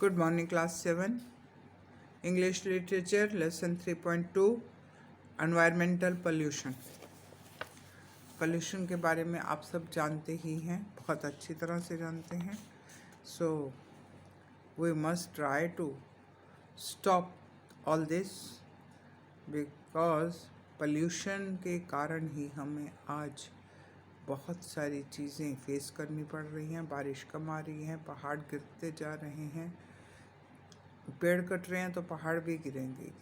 Good morning, class 7. English literature, lesson 3.2, environmental pollution. Pollution के बारे में आप सब जानते ही हैं, बहुत अच्छी तरह से जानते हैं. So, we must try to stop all this because pollution के कारण ही हमें आज बहुत सारी चीज़ें फेस करनी पड़ रही हैं. बारिश कम आ रही है, पहाड़ गिरते जा रहे हैं, पेड़ कट रहे हैं तो पहाड़ भी गिरेंगे.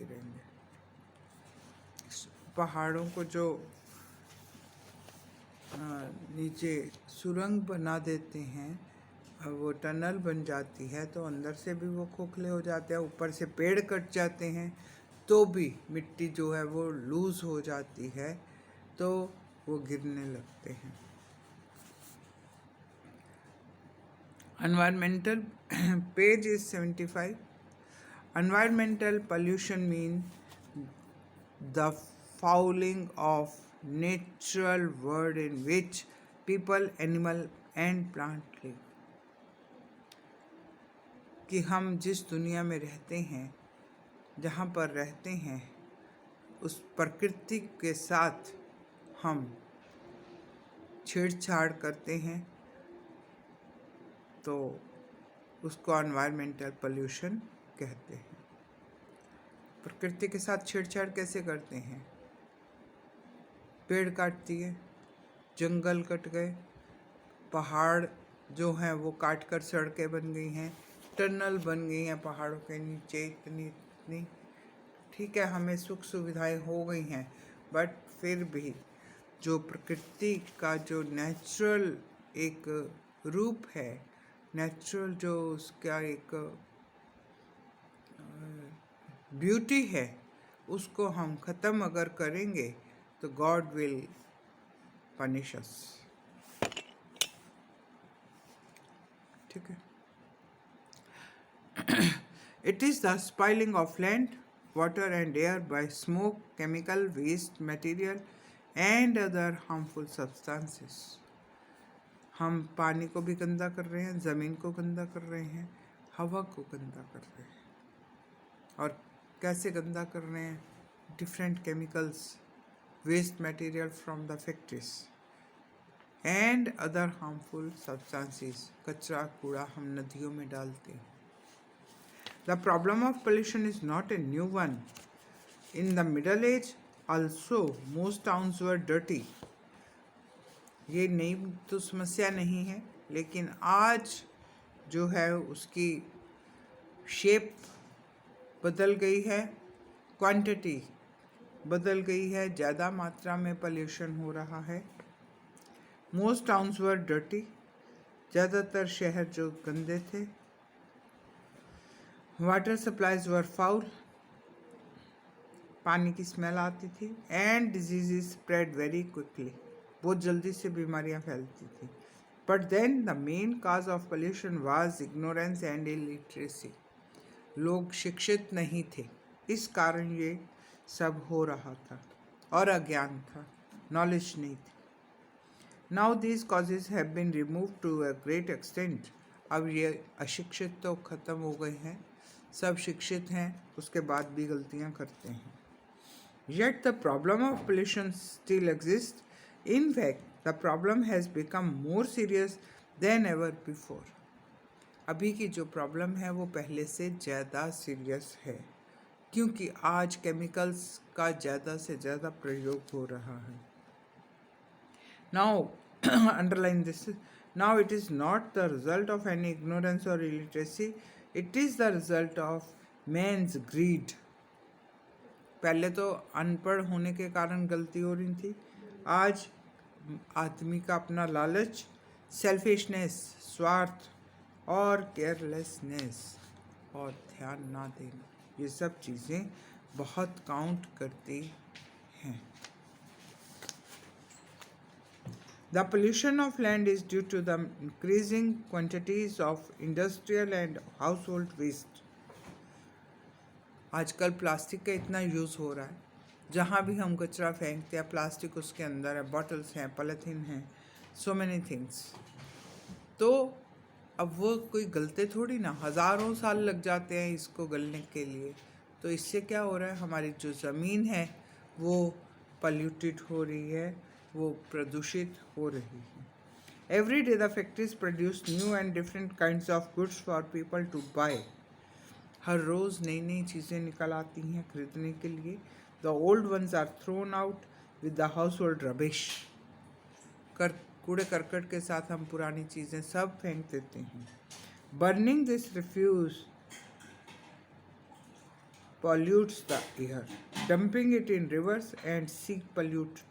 पहाड़ों को जो नीचे सुरंग बना देते हैं वो टनल बन जाती है तो अंदर से भी वो खोखले हो जाते हैं. ऊपर से पेड़ कट जाते हैं तो भी मिट्टी जो है वो लूज हो जाती है तो वो गिरने लगते हैं. Environmental page is 75. Environmental pollution means the fouling of natural world in which people, animal and plant live. कि हम जिस दुनिया में रहते हैं, जहाँ पर रहते हैं, उस प्रकृति के साथ हम छेड़छाड़ करते हैं तो उसको एनवायरमेंटल पोल्यूशन कहते हैं. प्रकृति के साथ छेड़छाड़ कैसे करते हैं? पेड़ काट दिए, जंगल कट गए, पहाड़ जो हैं वो काट कर सड़कें बन गई हैं, टनल बन गई हैं पहाड़ों के नीचे इतनी. ठीक है, हमें सुख सुविधाएं हो गई हैं, बट फिर भी जो प्रकृति का जो नेचुरल एक रूप है, नेचुरल जो उसका एक ब्यूटी है, उसको हम ख़त्म अगर करेंगे तो गॉड विल पनिश अस. ठीक है. It is the spoiling of land, water and air by smoke, chemical waste material and other harmful substances. हम पानी को भी गंदा कर रहे हैं, ज़मीन को गंदा कर रहे हैं, हवा को गंदा कर रहे हैं. और कैसे गंदा कर रहे हैं? Different chemicals, waste material from the factories and other harmful substances. कचरा कूड़ा हम नदियों में डालते हैं. The problem of pollution is not a new one. In the middle age also most towns were dirty. ये नई तो समस्या नहीं है, लेकिन आज जो है उसकी शेप बदल गई है, क्वांटिटी बदल गई है, ज़्यादा मात्रा में पोल्यूशन हो रहा है. Most towns were dirty. ज़्यादातर शहर जो गंदे थे. Water supplies were foul. पानी की स्मेल आती थी. And disease spread very quickly. बहुत जल्दी से बीमारियां फैलती थी. But then the main cause of pollution was ignorance and illiteracy. लोग शिक्षित नहीं थे, इस कारण ये सब हो रहा था. और अज्ञान था, नॉलेज नहीं थी. Now these causes have been remove to a great extent. अब ये अशिक्षित तो ख़त्म हो गए हैं, सब शिक्षित हैं, उसके बाद भी गलतियां करते हैं. Yet the problem of pollution still exists. In fact, the problem has become more serious than ever before. अभी की जो प्रॉब्लम है वो पहले से ज़्यादा सीरियस है, क्योंकि आज केमिकल्स का ज़्यादा से ज़्यादा प्रयोग हो रहा है. Now, underline this. Now it is not the result of any ignorance or illiteracy. It is the result of man's greed. पहले तो अनपढ़ होने के कारण गलती हो रही थी. आज आदमी का अपना लालच, सेल्फिशनेस, स्वार्थ और केयरलेसनेस और ध्यान ना देना, ये सब चीज़ें बहुत काउंट करती हैं. The pollution of land is due to the increasing quantities of industrial and household waste. आजकल प्लास्टिक का इतना यूज़ हो रहा है, जहाँ भी हम कचरा फेंकते हैं प्लास्टिक उसके अंदर है, बॉटल्स हैं, पॉलीथीन हैं, सो मैनी थिंग्स. तो अब वो कोई गलते थोड़ी ना, हज़ारों साल लग जाते हैं इसको गलने के लिए। तो इससे क्या हो रहा है, हमारी जो ज़मीन है वो पल्यूटेड हो रही है, वो प्रदूषित हो रही है। Every day the factories produce new and different kinds of goods for people to buy. हर रोज़ नई नई चीज़ें निकल आती हैं खरीदने के लिए। The old ones are thrown out with the household rubbish. कूड़े करकट के साथ हम पुरानी चीज़ें सब फेंक देते हैं। Burning this refuse pollutes the air. Dumping it in rivers and sea pollutes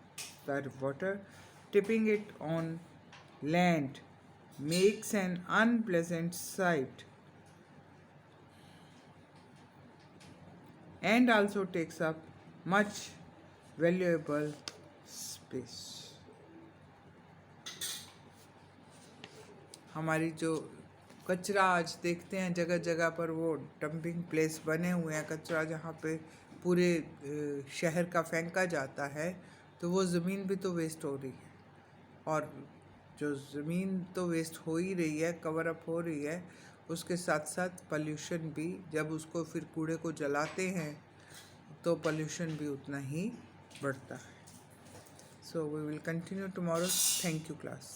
the water. Tipping it on land makes an unpleasant sight and also takes up much valuable space. हमारी जो कचरा आज देखते हैं जगह जगह पर, वो डंपिंग प्लेस बने हुए हैं, कचरा जहाँ पे पूरे शहर का फेंका जाता है, तो वो ज़मीन भी तो वेस्ट हो रही है। और जो ज़मीन तो वेस्ट हो ही रही है, कवर अप हो रही है, उसके साथ साथ पॉल्यूशन भी, जब उसको फिर कूड़े को जलाते हैं तो पॉल्यूशन भी उतना ही बढ़ता है। So we will continue tomorrow. Thank you class.